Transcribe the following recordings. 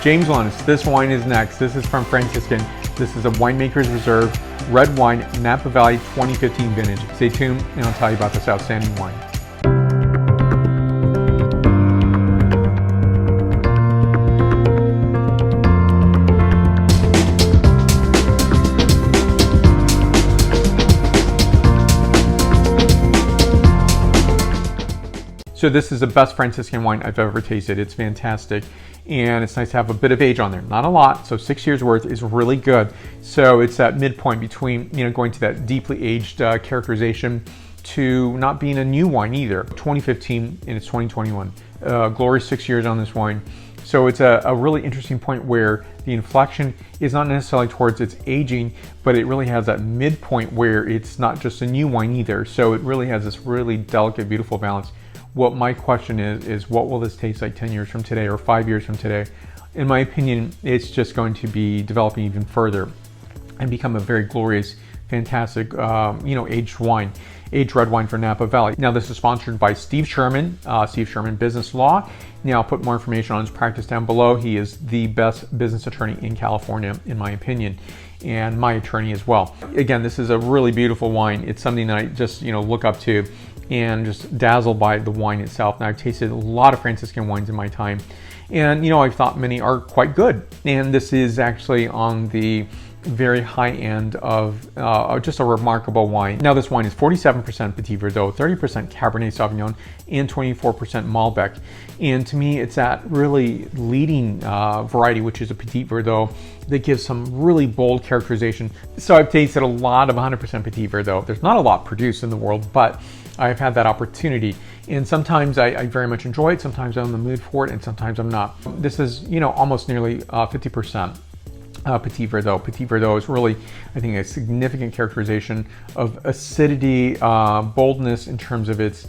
James Lonis, this wine is next. This is from Franciscan. This is a Winemakers Reserve red wine, Napa Valley 2015 vintage. Stay tuned and I'll tell you about this outstanding wine. So this is the best Franciscan wine I've ever tasted. It's fantastic. And it's nice to have a bit of age on there. Not a lot, so 6 years worth is really good. So it's that midpoint between, going to that deeply aged characterization to not being a new wine either. 2015 and it's 2021. Glorious 6 years on this wine. So it's a really interesting point where the inflection is not necessarily towards its aging, but it really has that midpoint where it's not just a new wine either. So it really has this really delicate, beautiful balance. What my question is what will this taste like 10 years from today or 5 years from today? In my opinion, it's just going to be developing even further and become a very glorious, fantastic, aged wine, aged red wine for Napa Valley. Now, this is sponsored by Steve Sherman, Steve Sherman Business Law. Now, I'll put more information on his practice down below. He is the best business attorney in California, in my opinion, and my attorney as well. Again, this is a really beautiful wine. It's something that I just, look up to and just dazzled by the wine itself. Now, I've tasted a lot of Franciscan wines in my time, and I've thought many are quite good. And this is actually on the very high end of just a remarkable wine. Now, this wine is 47% Petit Verdot, 30% Cabernet Sauvignon, and 24% Malbec. And to me, it's that really leading variety, which is a Petit Verdot, that gives some really bold characterization. So I've tasted a lot of 100% Petit Verdot. There's not a lot produced in the world, but I've had that opportunity. And sometimes I very much enjoy it, sometimes I'm in the mood for it, and sometimes I'm not. This is, almost nearly 50%. Petit Verdot. Petit Verdot is really, I think, a significant characterization of acidity, boldness in terms of its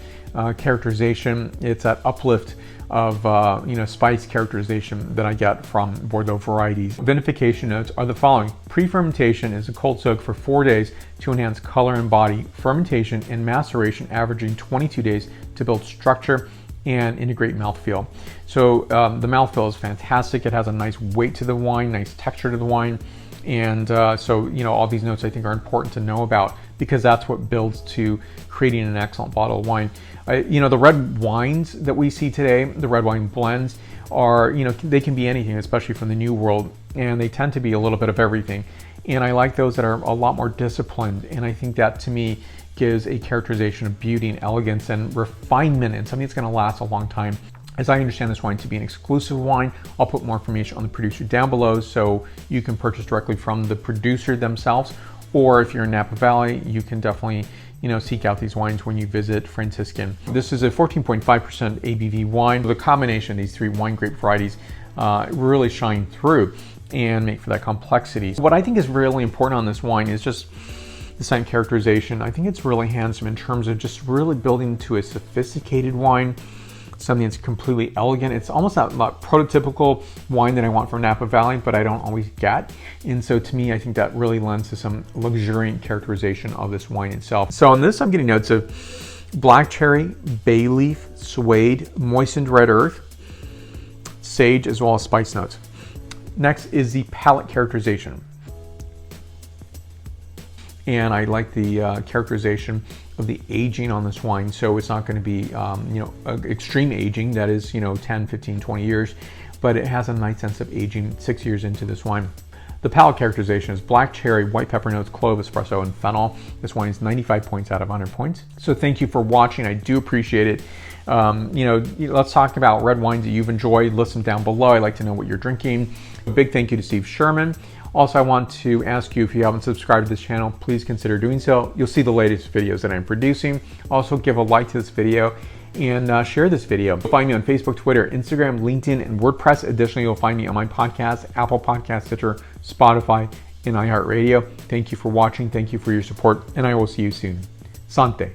characterization. It's that uplift of spice characterization that I get from Bordeaux varieties. Vinification notes are the following. Pre-fermentation is a cold soak for 4 days to enhance color and body. Fermentation and maceration averaging 22 days to build structure and integrate mouthfeel. So the mouthfeel is fantastic. It has a nice weight to the wine, nice texture to the wine. And so all these notes I think are important to know about because that's what builds to creating an excellent bottle of wine. The red wines that we see today, the red wine blends are, they can be anything, especially from the New World, and they tend to be a little bit of everything. And I like those that are a lot more disciplined. And I think that to me gives a characterization of beauty and elegance and refinement and something that's going to last a long time. As I understand this wine to be an exclusive wine, I'll put more information on the producer down below so you can purchase directly from the producer themselves. Or if you're in Napa Valley, you can definitely seek out these wines when you visit Franciscan. This is a 14.5% ABV wine. The combination of these three wine grape varieties really shine through and make for that complexity. What I think is really important on this wine is just the same characterization. I think it's really handsome in terms of just really building to a sophisticated wine, something that's completely elegant. It's almost that prototypical wine that I want from Napa Valley, but I don't always get. And so to me, I think that really lends to some luxuriant characterization of this wine itself. So on this, I'm getting notes of black cherry, bay leaf, suede, moistened red earth, sage, as well as spice notes. Next is the palate characterization. And I like the characterization of the aging on this wine. So it's not going to be, extreme aging, that is, 10, 15, 20 years, but it has a nice sense of aging 6 years into this wine. The palate characterization is black cherry, white pepper notes, clove, espresso, and fennel. This wine is 95 points out of 100 points. So thank you for watching. I do appreciate it. Let's talk about red wines that you've enjoyed. Listen down below. I'd like to know what you're drinking. A big thank you to Steve Sherman. Also, I want to ask you, if you haven't subscribed to this channel, please consider doing so. You'll see the latest videos that I'm producing. Also, give a like to this video and share this video. You'll find me on Facebook, Twitter, Instagram, LinkedIn, and WordPress. Additionally, you'll find me on my podcast, Apple Podcasts, Stitcher, Spotify, and iHeartRadio. Thank you for watching. Thank you for your support, and I will see you soon. Santé.